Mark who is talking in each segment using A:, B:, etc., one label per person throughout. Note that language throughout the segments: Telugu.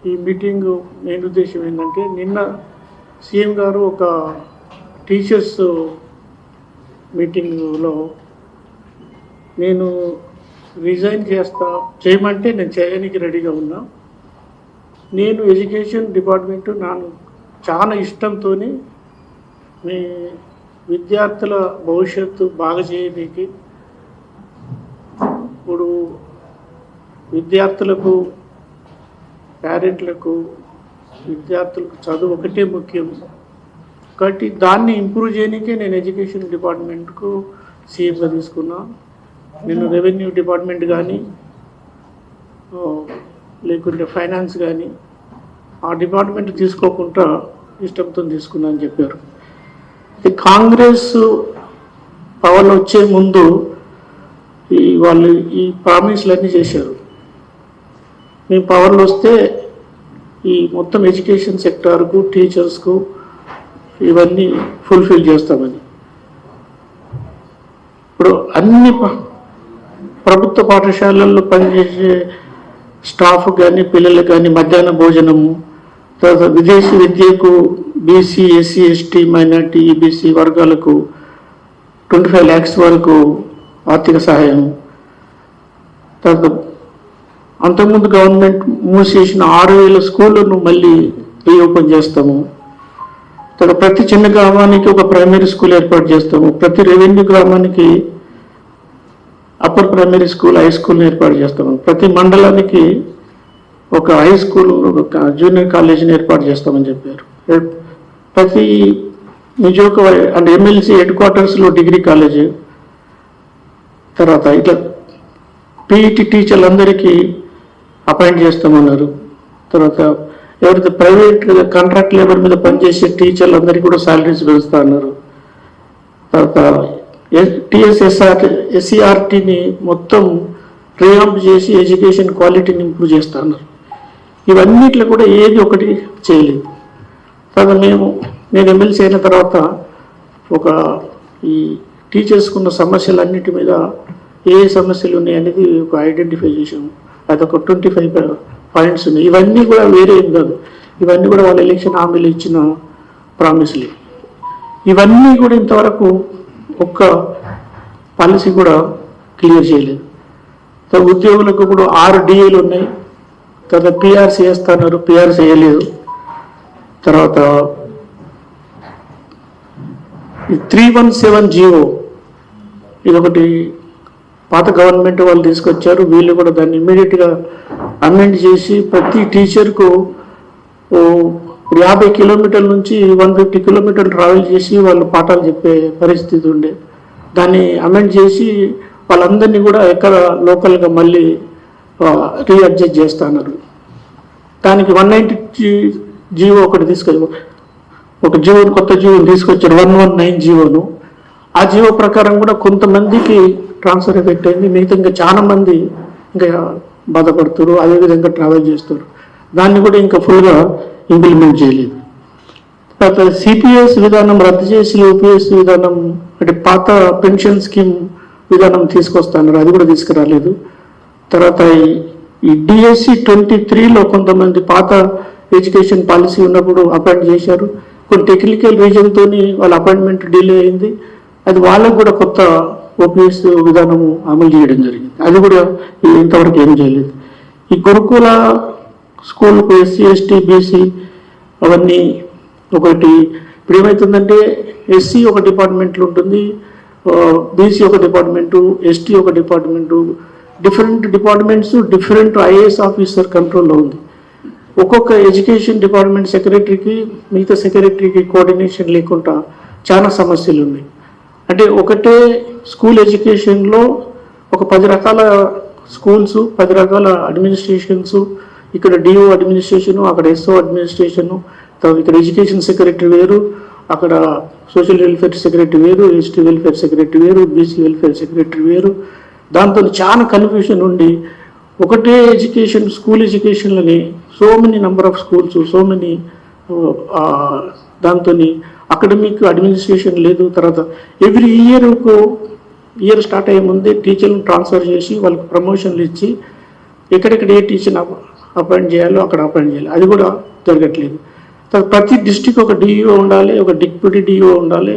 A: ఈ మీటింగ్ మెయిన్ ఉద్దేశం ఏంటంటే, నిన్న సీఎం గారు ఒక టీచర్స్ మీటింగ్లో నేను రిజైన్ చేయమంటే నేను చేయడానికి రెడీగా ఉన్నా. నేను ఎడ్యుకేషన్ డిపార్ట్మెంట్ నాకు చాలా ఇష్టంతో మీ విద్యార్థుల భవిష్యత్తు బాగా చేయడానికి, ఇప్పుడు విద్యార్థులకు, పేరెంట్లకు, విద్యార్థులకు చదువు ఒకటే ముఖ్యం కాబట్టి దాన్ని ఇంప్రూవ్ చేయడానికే నేను ఎడ్యుకేషన్ డిపార్ట్మెంట్కు సీఎంగా తీసుకున్నా. నేను రెవెన్యూ డిపార్ట్మెంట్ కానీ లేకుంటే ఫైనాన్స్ కానీ ఆ డిపార్ట్మెంట్ తీసుకోకుండా ఇష్టంతో తీసుకున్నా అని చెప్పారు. కాంగ్రెస్ పవర్లో వచ్చే ముందు వాళ్ళు ఈ ప్రామిస్లన్నీ చేశారు. మేము పవర్లో వస్తే ఈ మొత్తం ఎడ్యుకేషన్ సెక్టార్కు, టీచర్స్కు ఇవన్నీ ఫుల్ఫిల్ చేస్తామని. ఇప్పుడు అన్ని ప్రభుత్వ పాఠశాలల్లో పనిచేసే స్టాఫ్ కానీ, పిల్లలకు కానీ మధ్యాహ్న భోజనము, తర్వాత విదేశీ విద్యకు BC, SC, ST, minority, EBC వర్గాలకు 25 lakhs వరకు ఆర్థిక సహాయం. తర్వాత అంతకుముందు గవర్నమెంట్ మూసేసిన 6,000 స్కూళ్ళను మళ్ళీ రీఓపెన్ చేస్తాము. తర్వాత ప్రతి చిన్న గ్రామానికి ఒక ప్రైమరీ స్కూల్ ఏర్పాటు చేస్తాము. ప్రతి రెవెన్యూ గ్రామానికి అప్పర్ ప్రైమరీ స్కూల్, హై స్కూల్ని ఏర్పాటు చేస్తాము. ప్రతి మండలానికి ఒక హై స్కూల్, ఒక జూనియర్ కాలేజీని ఏర్పాటు చేస్తామని చెప్పారు. ప్రతి నిజోక అంటే ఎమ్మెల్సీ హెడ్ క్వార్టర్స్లో డిగ్రీ కాలేజ్. తర్వాత ఇట్లా పీఈటీ టీచర్లందరికీ అపాయింట్ చేస్తామన్నారు. తర్వాత ఎవరైతే ప్రైవేట్ కాంట్రాక్ట్ లేబర్ మీద పనిచేసే టీచర్లందరికీ కూడా శాలరీస్ పెంచుతా అన్నారు. తర్వాత ఎస్సీఆర్టీని మొత్తం రివాంప్ చేసి ఎడ్యుకేషన్ క్వాలిటీని ఇంప్రూవ్ చేస్తా అన్నారు. ఇవన్నిట్లో కూడా ఏది ఒకటి చేయలేదు. తర్వాత నేను ఎమ్మెల్సీ అయిన తర్వాత ఈ టీచర్స్కున్న సమస్యలన్నిటి మీద ఏ సమస్యలు ఉన్నాయనేది ఒక ఐడెంటిఫై చేసాము. అదొక 25 పాయింట్స్ ఉన్నాయి. ఇవన్నీ కూడా వేరే ఏం కాదు, ఇవన్నీ కూడా వాళ్ళ ఎలక్షన్ హామీలు ఇచ్చిన ప్రామిస్లే. ఇవన్నీ కూడా ఇంతవరకు ఒక్క పాలసీ కూడా క్లియర్ చేయలేదు. ఉద్యోగులకు కూడా 6 DAలు ఉన్నాయి. తర్వాత పిఆర్సీ వేస్తున్నారు, పిఆర్సీ వేయలేదు. తర్వాత 317 జీవో ఇదొకటి పాత గవర్నమెంట్ వాళ్ళు తీసుకొచ్చారు. వీళ్ళు కూడా దాన్ని ఇమ్మీడియట్గా అమెండ్ చేసి ప్రతి టీచర్కు 50 కిలోమీటర్ల నుంచి 150 కిలోమీటర్లు ట్రావెల్ చేసి వాళ్ళు పాఠాలు చెప్పే పరిస్థితి ఉండే. దాన్ని అమెండ్ చేసి వాళ్ళందరినీ కూడా ఎక్కడ లోకల్గా మళ్ళీ రీఅడ్జస్ట్ చేస్తున్నారు. దానికి 190 జీవో ఒకటి ఒక జీవోని, కొత్త జీవోని తీసుకొచ్చారు, 119 జీవోను. ఆ జీవో ప్రకారం కూడా కొంతమందికి ట్రాన్స్ఫర్ ఎఫెక్ట్ అయింది. మిగతా ఇంకా చాలా మంది ఇంకా బాధపడుతారు, అదేవిధంగా ట్రావెల్ చేస్తారు. దాన్ని కూడా ఇంకా ఫుల్గా ఇంప్లిమెంట్ చేయలేదు. తర్వాత సిపిఎస్ విధానం రద్దు చేసి యూపీఎస్ విధానం అంటే పాత పెన్షన్ స్కీమ్ విధానం తీసుకొస్తున్నారు, అది కూడా తీసుకురాలేదు. తర్వాత ఈ డిఎస్సి 23లో కొంతమంది పాత ఎడ్యుకేషన్ పాలసీ ఉన్నప్పుడు అపాయింట్ చేశారు. కొన్ని టెక్నికల్ రీజన్తో వాళ్ళ అపాయింట్మెంట్ డిలే అయింది. అది వాళ్ళకు కూడా కొత్త ఓపీఎస్ విధానము అమలు చేయడం జరిగింది. అది కూడా ఇంతవరకు ఏం చేయలేదు. ఈ గురుకుల స్కూల్కు ఎస్సీ, ఎస్టీ, బీసీ అవన్నీ ఒకటి. ఇప్పుడు ఏమవుతుందంటే ఎస్సీ ఒక డిపార్ట్మెంట్లో ఉంటుంది, బీసీ ఒక డిపార్ట్మెంటు, ఎస్టీ ఒక department, different departments different IAS officer కంట్రోల్లో ఉంది. ఒక్కొక్క ఎడ్యుకేషన్ డిపార్ట్మెంట్ సెక్రటరీకి మిగతా సెక్రటరీకి కోఆర్డినేషన్ లేకుండా చాలా సమస్యలు ఉన్నాయి. అంటే ఒకటే స్కూల్ ఎడ్యుకేషన్లో ఒక 10 రకాల స్కూల్స్, 10 రకాల అడ్మినిస్ట్రేషన్స్. ఇక్కడ డిఓ అడ్మినిస్ట్రేషను, అక్కడ ఎస్ఓ అడ్మినిస్ట్రేషను, ఇక్కడ ఎడ్యుకేషన్ సెక్రటరీ వేరు, అక్కడ సోషల్ వెల్ఫేర్ సెక్రటరీ వేరు, ఎస్టీ వెల్ఫేర్ సెక్రటరీ వేరు, బీసీ వెల్ఫేర్ సెక్రటరీ వేరు. దాంతో చాలా కన్ఫ్యూషన్ ఉండి ఒకటే ఎడ్యుకేషన్, స్కూల్ ఎడ్యుకేషన్లోని so many number of schools, so many దాంతో అకాడమిక్ అడ్మినిస్ట్రేషన్ లేదు. తర్వాత ఎవ్రీ ఇయర్ స్టార్ట్ అయ్యే ముందే టీచర్లను ట్రాన్స్ఫర్ చేసి వాళ్ళకి ప్రమోషన్లు ఇచ్చి ఎక్కడెక్కడ ఏ టీచర్ అపాయింట్ చేయాలో అక్కడ అపాయింట్ చేయాలి, అది కూడా జరగట్లేదు. ప్రతి డిస్టిక్ ఒక డిఈఓ ఉండాలి, ఒక డిప్యూటీ డిఈఓ ఉండాలి,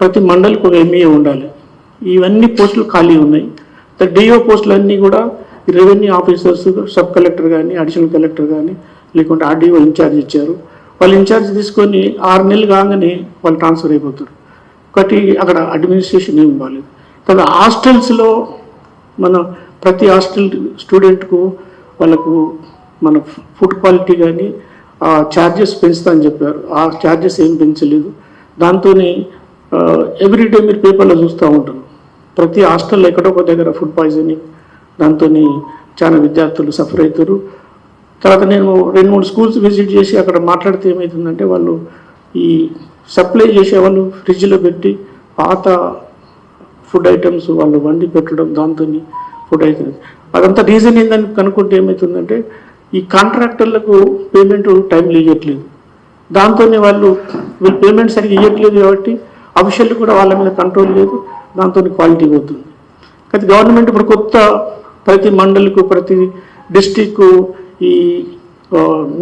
A: ప్రతి మండలికి ఒక ఎంఈఓ ఉండాలి. ఇవన్నీ పోస్టులు ఖాళీ ఉన్నాయి. డిఓ పోస్టులు అన్నీ కూడా రెవెన్యూ ఆఫీసర్స్, సబ్ కలెక్టర్ కానీ, అడిషనల్ కలెక్టర్ కానీ, లేకుంటే ఆర్డీఓ ఇన్ఛార్జ్ ఇచ్చారు. వాళ్ళు ఇన్ఛార్జ్ తీసుకొని 6 నెలలు కాగానే వాళ్ళు ట్రాన్స్ఫర్ అయిపోతారు. ఒకటి అక్కడ అడ్మినిస్ట్రేషన్ ఏమి బాగాలేదు. తర్వాత హాస్టల్స్లో మన ప్రతి హాస్టల్ స్టూడెంట్కు వాళ్ళకు మన ఫుడ్ క్వాలిటీ కానీ ఛార్జెస్ పెంచుతా అని చెప్పారు. ఆ ఛార్జెస్ ఏం పెంచలేదు. దాంతో ఎవ్రీడే మీరు పేపర్లో చూస్తూ ఉంటారు, ప్రతి హాస్టల్లో ఎక్కడో ఒక దగ్గర ఫుడ్ పాయిజనింగ్, దాంతో చాలా విద్యార్థులు సఫర్ అవుతారు. తర్వాత నేను 2-3 స్కూల్స్ విజిట్ చేసి అక్కడ మాట్లాడితే ఏమవుతుందంటే, వాళ్ళు ఈ సప్లై చేసే వాళ్ళు ఫ్రిడ్జ్లో పెట్టి పాత ఫుడ్ ఐటమ్స్ వాళ్ళు వండి పెట్టడం, దాంతో ఫుడ్ అవుతుంది. అదంతా రీజన్ ఏందని కనుక్కుంటే ఏమవుతుందంటే, ఈ కాంట్రాక్టర్లకు పేమెంట్ టైంలో ఇవ్వట్లేదు. దాంతో వీళ్ళు పేమెంట్ సరిగ్గా ఇవ్వట్లేదు కాబట్టి అఫీషియల్ కూడా వాళ్ళ మీద కంట్రోల్ లేదు, దాంతో క్వాలిటీ పోతుంది. కానీ గవర్నమెంట్ ఇప్పుడు కొత్త ప్రతి మండలికు, ప్రతి డిస్టిక్ ఈ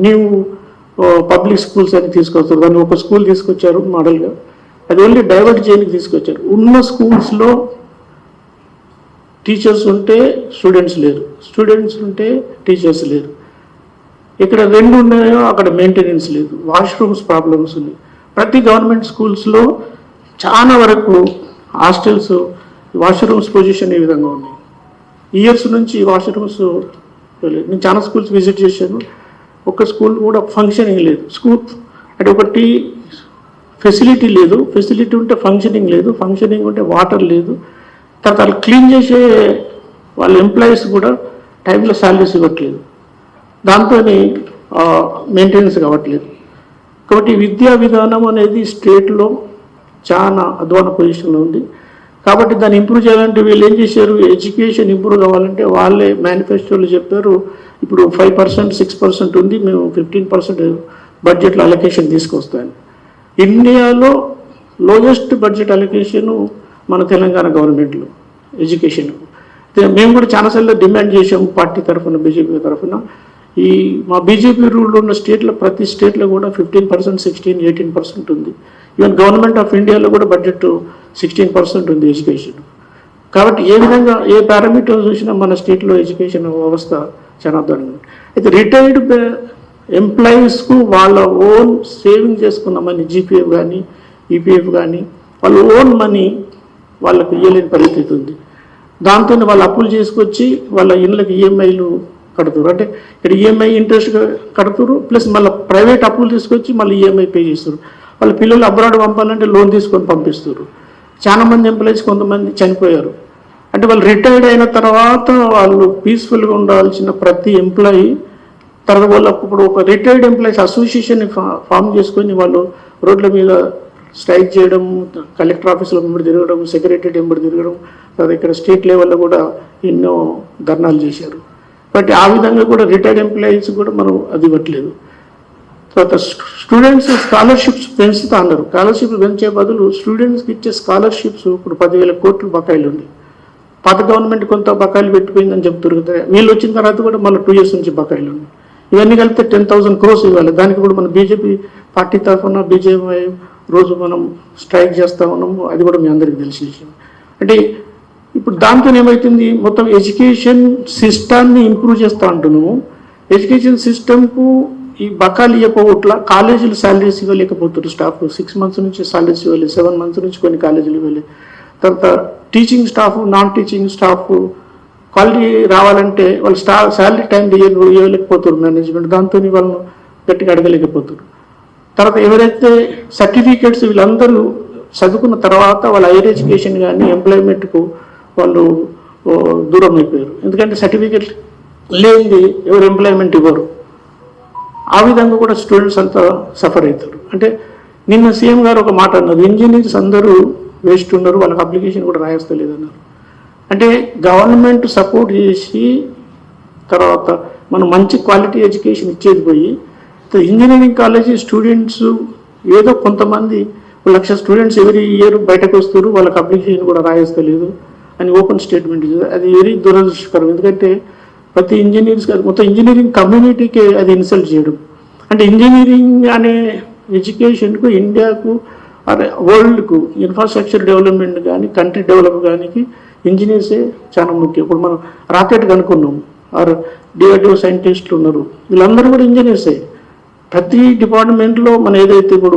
A: న్యూ పబ్లిక్ స్కూల్స్ అని తీసుకొస్తారు. దాన్ని ఒక స్కూల్ తీసుకొచ్చారు మోడల్గా, అది ఓన్లీ డైవర్ట్ చేయడానికి తీసుకొచ్చారు. ఉన్న స్కూల్స్లో టీచర్స్ ఉంటే స్టూడెంట్స్ లేరు, స్టూడెంట్స్ ఉంటే టీచర్స్ లేరు. ఇక్కడ 2 ఉన్నాయో అక్కడ మెయింటెనెన్స్ లేదు, వాష్రూమ్స్ ప్రాబ్లమ్స్ ఉన్నాయి. ప్రతి గవర్నమెంట్ స్కూల్స్లో చాలా వరకు హాస్టల్స్ వాష్రూమ్స్ పొజిషన్ ఈ విధంగా ఉన్నాయి. ఇయర్స్ నుంచి వాష్రూమ్స్ నేను చాలా స్కూల్స్ విజిట్ చేశాను, ఒక స్కూల్ కూడా ఫంక్షనింగ్ లేదు. స్కూల్ అంటే ఒకటి ఫెసిలిటీ లేదు, ఫెసిలిటీ ఉంటే ఫంక్షనింగ్ లేదు, ఫంక్షనింగ్ ఉంటే వాటర్ లేదు. తర్వాత వాళ్ళు క్లీన్ చేసే వాళ్ళ ఎంప్లాయీస్ కూడా టైంలో శాలరీస్ ఇవ్వట్లేదు, దాంతో మెయింటెనెన్స్ కావట్లేదు. కాబట్టి విద్యా విధానం అనేది స్టేట్లో చాలా అధ్వాన పొజిషన్లో ఉంది. కాబట్టి దాన్ని ఇంప్రూవ్ చేయాలంటే వీళ్ళు ఏం చేశారు, ఎడ్యుకేషన్ ఇంప్రూవ్ కావాలంటే వాళ్ళే మేనిఫెస్టోలో చెప్పారు, ఇప్పుడు 5%, 6% ఉంది, మేము 15% బడ్జెట్లో అలొకేషన్ తీసుకొస్తాను. ఇండియాలో లోయెస్ట్ బడ్జెట్ అలొకేషను మన తెలంగాణ గవర్నమెంట్లో ఎడ్యుకేషన్. మేము కూడా చాలాసార్లు డిమాండ్ చేసాము పార్టీ తరఫున, బీజేపీ తరఫున. ఈ మా బీజేపీ రూల్లో ఉన్న స్టేట్లో ప్రతి స్టేట్లో కూడా 15%, 16%, 18% ఉంది. ఈవెన్ గవర్నమెంట్ ఆఫ్ ఇండియాలో కూడా బడ్జెట్ 16% ఉంది ఎడ్యుకేషన్. కాబట్టి ఏ విధంగా ఏ పారామీటర్ చూసినా మన స్టేట్లో ఎడ్యుకేషన్ వ్యవస్థ చాలా అద్భుతంగా ఉంది. అయితే రిటైర్డ్ ఎంప్లాయీస్కు వాళ్ళ ఓన్ సేవింగ్ చేసుకున్న మనీ, జీపీఎఫ్ కానీ ఈపీఎఫ్ కానీ వాళ్ళ ఓన్ మనీ వాళ్ళకు ఇవ్వలేని పరిస్థితి ఉంది. దాంతో వాళ్ళు అప్పులు చేసుకొచ్చి వాళ్ళ ఇళ్ళకి ఈఎంఐలు కడుతురు. అంటే ఇక్కడ ఈఎంఐ ఇంట్రెస్ట్ కడుతురు, ప్లస్ మళ్ళీ ప్రైవేట్ అప్పులు తీసుకొచ్చి మళ్ళీ ఈఎంఐ పే చేస్తారు. వాళ్ళ పిల్లలు అబ్రాడ్ పంపాలంటే లోన్ తీసుకొని పంపిస్తారు. చాలామంది ఎంప్లాయీస్ కొంతమంది చనిపోయారు. అంటే వాళ్ళు రిటైర్డ్ అయిన తర్వాత వాళ్ళు పీస్ఫుల్గా ఉండాల్సిన ప్రతి ఎంప్లాయీ తర్వాత వాళ్ళు ఇప్పుడు ఒక రిటైర్డ్ ఎంప్లాయీస్ అసోసియేషన్ని ఫామ్ చేసుకొని వాళ్ళు రోడ్ల మీద స్ట్రైక్ చేయడం, కలెక్టర్ ఆఫీసులో వెంబడి తిరగడం, సెక్రటరీ వెంబడి తిరగడం, తర్వాత ఇక్కడ స్టేట్ లెవెల్లో కూడా ఎన్నో ధర్నాలు చేశారు. బట్ ఆ విధంగా కూడా రిటైర్డ్ ఎంప్లాయీస్ కూడా మనం అది ఇవ్వట్లేదు. తర్వాత స్టూడెంట్స్ స్కాలర్షిప్స్ పెంచుతా అన్నారు. స్కాలర్షిప్స్ పెంచే బదులు స్టూడెంట్స్కి ఇచ్చే స్కాలర్షిప్స్ ఇప్పుడు 10,000 కోట్లు బకాయిలు ఉంది. పాత గవర్నమెంట్ కొంత బకాయిలు పెట్టిపోయిందని చెప్తారు కదా, వీళ్ళు వచ్చిన తర్వాత కూడా మళ్ళీ 2 years నుంచి బకాయిలు ఉన్నాయి. ఇవన్నీ కలిపితే 10,000 crores ఇవ్వాలి. దానికి కూడా మన బీజేపీ పార్టీ తరఫున బీజేపీ రోజు మనం స్ట్రైక్ చేస్తూ ఉన్నాము, అది కూడా మీ అందరికీ తెలిసిన విషయం. అంటే ఇప్పుడు దాంతో ఏమవుతుంది, మొత్తం ఎడ్యుకేషన్ సిస్టాన్ని ఇంప్రూవ్ చేస్తూ అంటున్నాము. ఎడ్యుకేషన్ సిస్టమ్కు ఈ బకాయిలు ఇవ్వకపోవట్లా, కాలేజీలు శాలరీస్ ఇవ్వలేకపోతారు. స్టాఫ్ 6 months నుంచి శాలరీస్ ఇవ్వలేదు, 7 months నుంచి కొన్ని కాలేజీలు ఇవ్వలేదు. తర్వాత teaching staff, non teaching staff quality రావాలంటే వాళ్ళు శాలరీ టైం ఇవ్వలేకపోతారు మేనేజ్మెంట్, దాంతో వాళ్ళను గట్టిగా అడగలేకపోతారు. తర్వాత ఎవరైతే సర్టిఫికేట్స్ వీళ్ళందరూ చదువుకున్న తర్వాత వాళ్ళ హైయర్ ఎడ్యుకేషన్ కానీ ఎంప్లాయ్మెంట్కు వాళ్ళు దూరం అయిపోయారు. ఎందుకంటే సర్టిఫికేట్ లేనిది ఎవరు ఎంప్లాయ్మెంట్ ఇవ్వరు. ఆ విధంగా కూడా స్టూడెంట్స్ అంతా సఫర్ అవుతారు. అంటే నిన్న సీఎం గారు ఒక మాట అన్నారు, ఇంజనీర్స్ అందరూ వేస్ట్ ఉన్నారు, వాళ్ళకి అప్లికేషన్ కూడా రాయేస్తలేదన్నారు. అంటే గవర్నమెంట్ సపోర్ట్ చేసి తర్వాత మనం మంచి క్వాలిటీ ఎడ్యుకేషన్ ఇచ్చేది పోయి ఇంజనీరింగ్ కాలేజీ స్టూడెంట్స్ ఏదో కొంతమంది 1,00,000 స్టూడెంట్స్ ఎవరీ ఇయర్ బయటకు వస్తారు, వాళ్ళకి అప్లికేషన్ కూడా రాయేస్తలేదు అని ఓపెన్ స్టేట్మెంట్ ఇచ్చారు. అది వెరీ దురదృష్టకరం. ఎందుకంటే ప్రతి ఇంజనీర్స్ కాదు, మొత్తం ఇంజనీరింగ్ కమ్యూనిటీకి అది ఇన్సల్ట్ చేయడం. అంటే ఇంజనీరింగ్ అనే ఎడ్యుకేషన్కు, ఇండియాకు, అదే వరల్డ్కు ఇన్ఫ్రాస్ట్రక్చర్ డెవలప్మెంట్ కానీ, కంట్రీ డెవలప్ కానీ ఇంజనీర్సే చాలా ముఖ్యం. ఇప్పుడు మనం రాకెట్ కనుక్కున్నాం, ఆర్ డిఆర్డిఓ సైంటిస్టులు ఉన్నారు, వీళ్ళందరూ కూడా ఇంజనీర్సే. ప్రతి డిపార్ట్మెంట్లో మన ఏదైతే ఇప్పుడు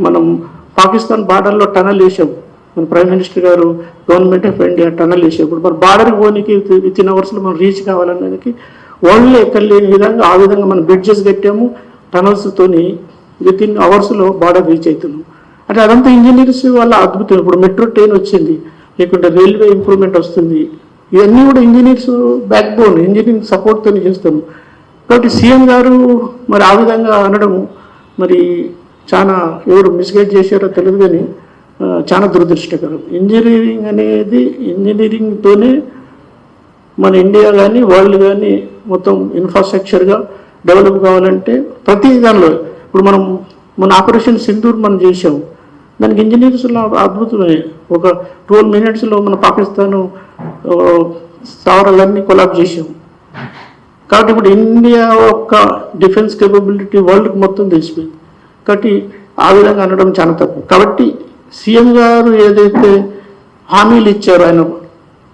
A: మనం పాకిస్తాన్ బార్డర్లో టనల్ వేసాం, మన ప్రైమ్ మినిస్టర్ గారు గవర్నమెంట్ ఆఫ్ ఇండియా టనల్ వేసాం. ఇప్పుడు మన బార్డర్కి పోనీకి వితిన్ అవర్స్లో మనం రీచ్ కావాలనేది వరల్డ్లో ఎక్కడ లేని విధంగా ఆ విధంగా మనం బ్రిడ్జెస్ కట్టాము, టనల్స్తోని వితిన్ అవర్స్లో బార్డర్ రీచ్ అవుతున్నాం. అంటే అదంతా ఇంజనీర్స్ వల్ల అద్భుతం. ఇప్పుడు మెట్రో ట్రైన్ వచ్చింది, లేకుంటే రైల్వే ఇంప్రూవ్మెంట్ వస్తుంది, ఇవన్నీ కూడా ఇంజనీర్స్ బ్యాక్ బోన్, ఇంజనీరింగ్ సపోర్ట్తో చేస్తాము. కాబట్టి సీఎం గారు మరి ఆ విధంగా అనడం మరి చాలా ఎవరు మిస్గైడ్ చేశారో తెలియదు, కానీ చాలా దురదృష్టకరం. ఇంజనీరింగ్ అనేది, ఇంజనీరింగ్తోనే మన ఇండియా కానీ వరల్డ్ కానీ మొత్తం ఇన్ఫ్రాస్ట్రక్చర్గా డెవలప్ కావాలంటే ప్రతి దానిలో. ఇప్పుడు మన ఆపరేషన్ సింధూర్ మనం చేసాం, దానికి ఇంజనీర్స్లో అద్భుతమే. ఒక 12 minutesలో మన పాకిస్తాన్ స్థావరాలన్నీ కొలాబ్ చేసాం. కాబట్టి ఇప్పుడు ఇండియా యొక్క డిఫెన్స్ కేపబిలిటీ వరల్డ్కి మొత్తం తెలిసిపోయింది. కాబట్టి ఆ విధంగా అనడం చాలా తప్పు. కాబట్టి సీఎం గారు ఏదైతే హామీలు ఇచ్చారో, ఆయన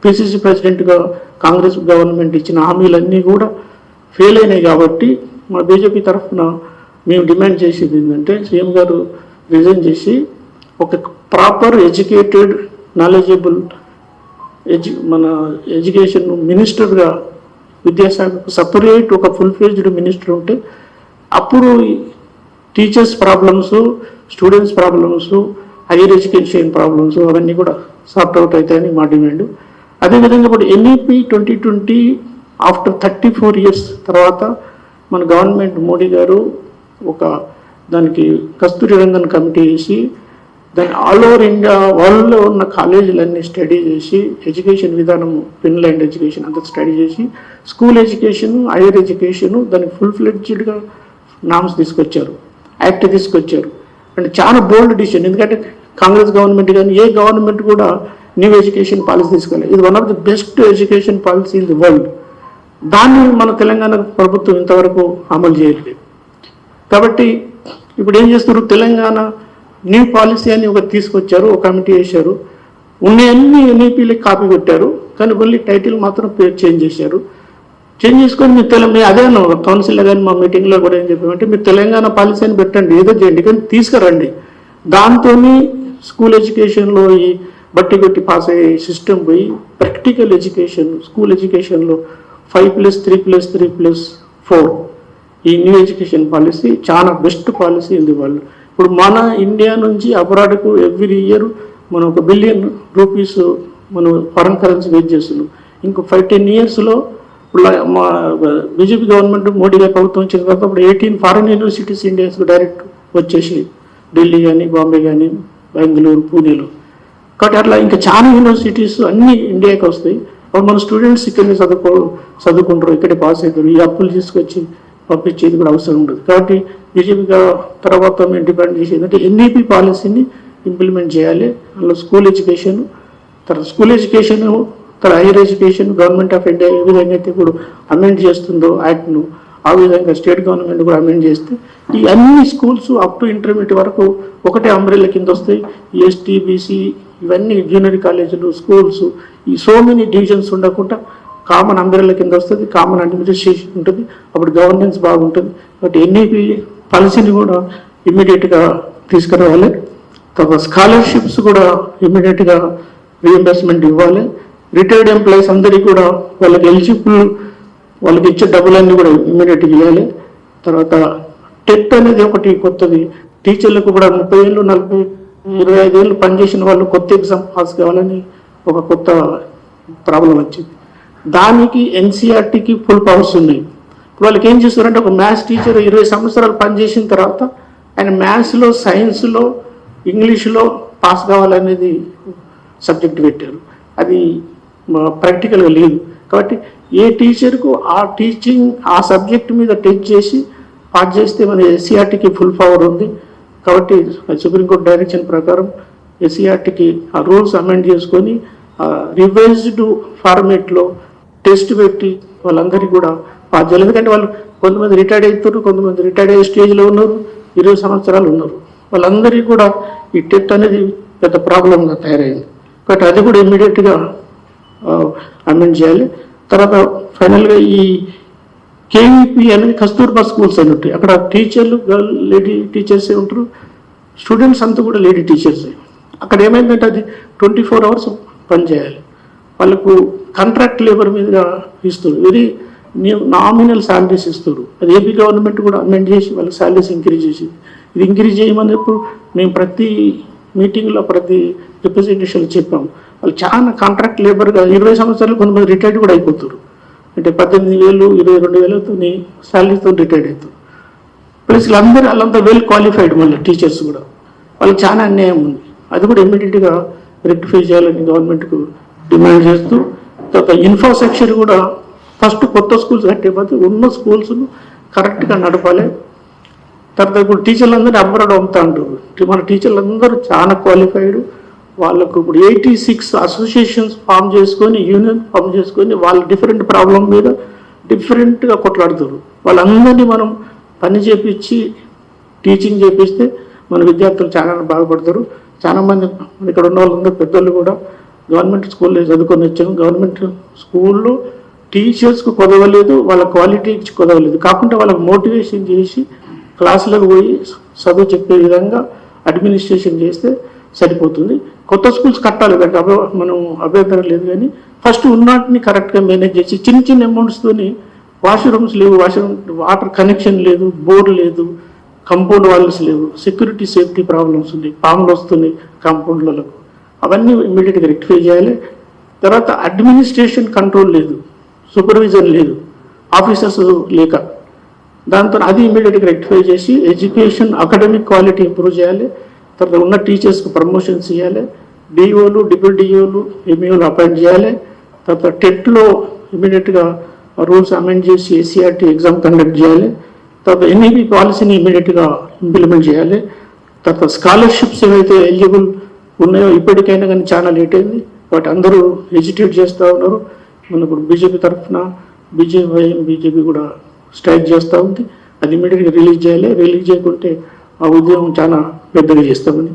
A: పిసిసి ప్రెసిడెంట్గా కాంగ్రెస్ గవర్నమెంట్ ఇచ్చిన హామీలన్నీ కూడా ఫెయిల్ అయినాయి. కాబట్టి మా బీజేపీ తరఫున మేము డిమాండ్ చేసేది ఏంటంటే, సీఎం గారు రిజైన్ చేసి ఒక ప్రాపర్ ఎడ్యుకేటెడ్ నాలెడ్జబుల్ మన ఎడ్యుకేషన్ మినిస్టర్గా, విద్యాశాఖకు సపరేట్ ఒక ఫుల్ ఫ్లెడ్జ్డ్ మినిస్టర్ ఉంటే అప్పుడు teachers problems, students problems, higher education problems అవన్నీ కూడా సార్ట్ అవుట్ అవుతాయని మా డిమాండ్. అదేవిధంగా ఇప్పుడు ఎన్ఈపి 2020 ఆఫ్టర్ 34 years తర్వాత మన గవర్నమెంట్ మోడీ గారు ఒక దానికి కస్తూరి రంగన్ కమిటీ వేసి దాన్ని ఆల్ ఓవర్ ఇండియా వరల్డ్లో ఉన్న కాలేజీలన్నీ స్టడీ చేసి ఎడ్యుకేషన్ విధానం, ఫిన్లాండ్ ఎడ్యుకేషన్ అంతా స్టడీ చేసి స్కూల్ ఎడ్యుకేషన్, హైయర్ ఎడ్యుకేషన్ దానికి ఫుల్ ఫ్లెడ్జ్డ్గా నామ్స్ తీసుకొచ్చారు, యాక్ట్ తీసుకొచ్చారు. అంటే చాలా బోల్డ్ డిసిషన్. ఎందుకంటే కాంగ్రెస్ గవర్నమెంట్ కానీ ఏ గవర్నమెంట్ కూడా న్యూ ఎడ్యుకేషన్ పాలసీ తీసుకోలేదు. ఇది one of the best education policy in the world. దాన్ని మన తెలంగాణ ప్రభుత్వం ఇంతవరకు అమలు చేయలేదు. కాబట్టి ఇప్పుడు ఏం చేస్తున్నారు, తెలంగాణ న్యూ పాలసీ అని ఒక తీసుకొచ్చారు, ఒక కమిటీ వేశారు, ఉన్నవన్నీ ఎన్ఈపీలకి కాపీ కొట్టారు, కానీ ఓన్లీ టైటిల్ మాత్రం పేరు చేంజ్ చేశారు. చేంజ్ చేసుకొని మీరు అదే కౌన్సిల్లో కానీ మా మీటింగ్లో కూడా ఏం చెప్పామంటే, మీరు తెలంగాణ పాలసీ అని పెట్టండి, ఏదో చేయండి, కానీ తీసుకురండి. దాంతో స్కూల్ ఎడ్యుకేషన్లో ఈ బట్టి కొట్టి పాస్ అయ్యే సిస్టమ్ పోయి ప్రాక్టికల్ ఎడ్యుకేషన్, స్కూల్ ఎడ్యుకేషన్లో 5+3+3+4 ఈ న్యూ ఎడ్యుకేషన్ పాలసీ చాలా బెస్ట్ పాలసీ ఉంది వాళ్ళు. ఇప్పుడు మన ఇండియా నుంచి అబ్రాడ్కు ఎవ్రీ ఇయర్ మనం1 billion rupees మనం ఫారెన్ కరెన్సీ వేస్ట్ చేస్తున్నాం. ఇంకో 5-10 yearsలో ఇప్పుడు మా బీజేపీ గవర్నమెంట్ మోడీ గారి ప్రభుత్వం వచ్చిన తర్వాత ఇప్పుడు 18 ఫారెన్ యూనివర్సిటీస్ ఇండియాస్కి డైరెక్ట్ వచ్చేసి, ఢిల్లీ కానీ, బాంబే కానీ, బెంగళూరు, పూణేలో. కాబట్టి అట్లా ఇంకా చాలా యూనివర్సిటీస్ అన్నీ ఇండియాకి వస్తాయి. అప్పుడు మన స్టూడెంట్స్ ఇక్కడనే చదువుకుంటారు, ఇక్కడే పాస్ అవుతారు. ఈ అప్పులు తీసుకొచ్చి పంపించేది కూడా అవసరం ఉండదు. కాబట్టి బీజేపీ తర్వాత మేము డిపెండ్ చేసేది అంటే ఎన్ఈపీ పాలసీని ఇంప్లిమెంట్ చేయాలి. అందులో స్కూల్ ఎడ్యుకేషన్, తర్వాత higher education government of India ఏ విధంగా అయితే ఇప్పుడు అమెండ్ చేస్తుందో యాక్ట్ను, ఆ విధంగా స్టేట్ గవర్నమెంట్ కూడా అమెండ్ చేస్తే ఈ అన్ని స్కూల్స్ అప్ టు ఇంటర్మీడియట్ వరకు ఒకటే అంబ్రెల్లా కింద వస్తాయి. ఎస్టీ, బీసీ ఇవన్నీ జూనియర్ కాలేజీలు, స్కూల్స్ ఈ సో మెనీ డివిజన్స్ ఉండకుండా కామన్ అంబ్రెల్లా కింద వస్తుంది, కామన్ అడ్మినిస్ట్రేషన్ ఉంటుంది, అప్పుడు గవర్నెన్స్ బాగుంటుంది. బట్ ఎన్ఈపీ పాలసీని కూడా ఇమ్మీడియట్గా తీసుకురావాలి. తర్వాత స్కాలర్షిప్స్ కూడా ఇమ్మీడియట్గా రీఎంబర్స్మెంట్ ఇవ్వాలి. రిటైర్డ్ ఎంప్లాయీస్ అందరికీ కూడా వాళ్ళకి ఎలిజిబుల్, వాళ్ళకి ఇచ్చే డబ్బులన్నీ కూడా ఇమ్మీడియట్గా ఇవ్వాలి. తర్వాత టెట్ అనేది ఒకటి కొత్తది, టీచర్లకు కూడా 30 ఏళ్ళు, 40, 25 ఏళ్ళు పనిచేసిన వాళ్ళు కొత్త ఎగ్జామ్ పాస్ కావాలని ఒక కొత్త ప్రాబ్లం వచ్చింది. దానికి ఎన్సీఆర్టీకి ఫుల్ పవర్స్ ఉన్నాయి. ఇప్పుడు వాళ్ళకి ఏం చేస్తారంటే, ఒక మ్యాథ్స్ టీచర్ 20 సంవత్సరాలు పనిచేసిన తర్వాత ఆయన మ్యాథ్స్లో, సైన్స్లో, ఇంగ్లీష్లో పాస్ కావాలనేది సబ్జెక్ట్ పెట్టారు. అది ప్రాక్టికల్గా లేదు. కాబట్టి ఏ టీచర్కు ఆ టీచింగ్, ఆ సబ్జెక్ట్ మీద టెస్ట్ చేసి పాస్ చేస్తే మన ఎస్సీఆర్టీకి ఫుల్ పవర్ ఉంది. కాబట్టి సుప్రీంకోర్టు డైరెక్షన్ ప్రకారం ఎస్సీఆర్టీకి ఆ రూల్స్ అమెండ్ చేసుకొని రివైజ్డ్ ఫార్మేట్లో టెస్ట్ పెట్టి వాళ్ళందరికీ కూడా పాస్ చేయాలి. ఎందుకంటే వాళ్ళు కొంతమంది రిటైర్డ్ అవుతారు, కొంతమంది రిటైర్డ్ అయ్యే స్టేజ్లో ఉన్నారు, 20 సంవత్సరాలు ఉన్నారు. వాళ్ళందరికీ కూడా ఈ టెట్ అనేది పెద్ద ప్రాబ్లంగా తయారైంది. కాబట్టి అది కూడా ఇమ్మీడియట్గా అమెండ్ చేయాలి. తర్వాత ఫైనల్గా ఈ కేవీపీ అనేది కస్తూర్బా స్కూల్స్ అని ఉంటాయి. అక్కడ టీచర్లు లేడీ టీచర్సే ఉంటారు, స్టూడెంట్స్ అంతా కూడా లేడీ టీచర్సే. అక్కడ ఏమైందంటే అది 24 hours పనిచేయాలి. వాళ్ళకు కాంట్రాక్ట్ లేబర్ మీద ఇస్తారు, వెరీ నామినల్ శాలరీస్ ఇస్తారు. అది ఏపీ గవర్నమెంట్ కూడా అమెండ్ చేసి వాళ్ళకి శాలరీస్ ఇంక్రీజ్ చేసి, ఇది ఇంక్రీజ్ చేయమన్నప్పుడు మేము ప్రతి మీటింగ్లో ప్రతి రిప్రజెంటేషన్ చెప్పాం. వాళ్ళు చాలా కాంట్రాక్ట్ లేబర్గా 20 సంవత్సరాలు కొంతమంది రిటైర్డ్ కూడా అయిపోతారు. అంటే 18,000 22,000తో శాలరీతో రిటైర్డ్ అవుతారు. ప్లస్ వాళ్ళంతా వెల్ క్వాలిఫైడ్ మళ్ళీ టీచర్స్ కూడా. వాళ్ళకి చాలా అన్యాయం ఉంది. అది కూడా ఇమ్మీడియట్గా రెక్టిఫై చేయాలని గవర్నమెంట్కు డిమాండ్ చేస్తూ, తర్వాత ఇన్ఫ్రాస్ట్రక్చర్ కూడా ఫస్ట్ కొత్త స్కూల్స్ కట్టేపోతే ఉన్న స్కూల్స్ను కరెక్ట్గా నడపాలి. తర్వాత ఇప్పుడు టీచర్లందరూ అబ్రాడ్ అమ్ముతా ఉంటారు. మన టీచర్లందరూ చాలా క్వాలిఫైడ్. వాళ్ళకు ఇప్పుడు 86 అసోసియేషన్స్ ఫామ్ చేసుకొని, యూనియన్ ఫామ్ చేసుకొని వాళ్ళ డిఫరెంట్ ప్రాబ్లం మీద డిఫరెంట్గా కొట్లాడుతారు. వాళ్ళందరినీ మనం పని చేపించి టీచింగ్ చేపిస్తే మన విద్యార్థులు చాలా బాగుపడతారు. చాలామంది ఇక్కడ ఉన్న వాళ్ళందరూ పెద్దలు కూడా గవర్నమెంట్ స్కూల్లో చదువుకొని వచ్చాము. గవర్నమెంట్ స్కూల్లో టీచర్స్కు కొదవలేదు, వాళ్ళ క్వాలిటీకి కొదవలేదు. కాకుండా వాళ్ళకి మోటివేషన్ చేసి క్లాసులకు పోయి చదువు చెప్పే విధంగా అడ్మినిస్ట్రేషన్ చేస్తే సరిపోతుంది. కొత్త స్కూల్స్ కట్టాలి, దానికి మనం అభ్యంతరం లేదు. కానీ ఫస్ట్ ఉన్నటిని కరెక్ట్గా మేనేజ్ చేసి చిన్న చిన్న అమౌంట్స్తోని వాష్రూమ్స్ లేవు, వాటర్ కనెక్షన్ లేదు, బోర్ లేదు, కంపౌండ్ వాల్స్ లేవు, సెక్యూరిటీ సేఫ్టీ ప్రాబ్లమ్స్ ఉన్నాయి, పాములు వస్తున్నాయి కాంపౌండ్లలో. అవన్నీ ఇమ్మీడియట్గా రెక్టిఫై చేయాలి. తర్వాత అడ్మినిస్ట్రేషన్ కంట్రోల్ లేదు, సూపర్విజన్ లేదు, ఆఫీసర్స్ లేక, దాంతో అది ఇమ్మీడియట్గా రెక్టిఫై చేసి ఎడ్యుకేషన్ అకాడమిక్ క్వాలిటీ ఇంప్రూవ్ చేయాలి. తర్వాత ఉన్న టీచర్స్కి ప్రమోషన్స్ ఇవ్వాలి, డిఓలు డిప్యూటీ డిఓలు ఎంఈఓలు అపాయింట్ చేయాలి. తర్వాత టెట్లో ఇమ్మీడియట్గా రూల్స్ అమెండ్ చేసి ఎస్సీఆర్టీ ఎగ్జామ్ కండక్ట్ చేయాలి. తర్వాత ఎన్ఈపీ పాలసీని ఇమ్మీడియట్గా ఇంప్లిమెంట్ చేయాలి. తర్వాత స్కాలర్షిప్స్ ఏవైతే ఎలిజిబుల్ ఉన్నాయో ఇప్పటికైనా కానీ చాలా లేట్ అయింది, బట్ అందరూ హెజిటేట్ చేస్తూ ఉన్నారు. మన ఇప్పుడు బీజేపీ తరఫున బీజేపీ కూడా స్ట్రైక్ చేస్తూ ఉంది. అది ఇమ్మీడియట్గా రిలీజ్ చేయాలి. రిలీజ్ చేయకుంటే ఆ ఉద్యమం చాలా పెద్దగా చేస్తామని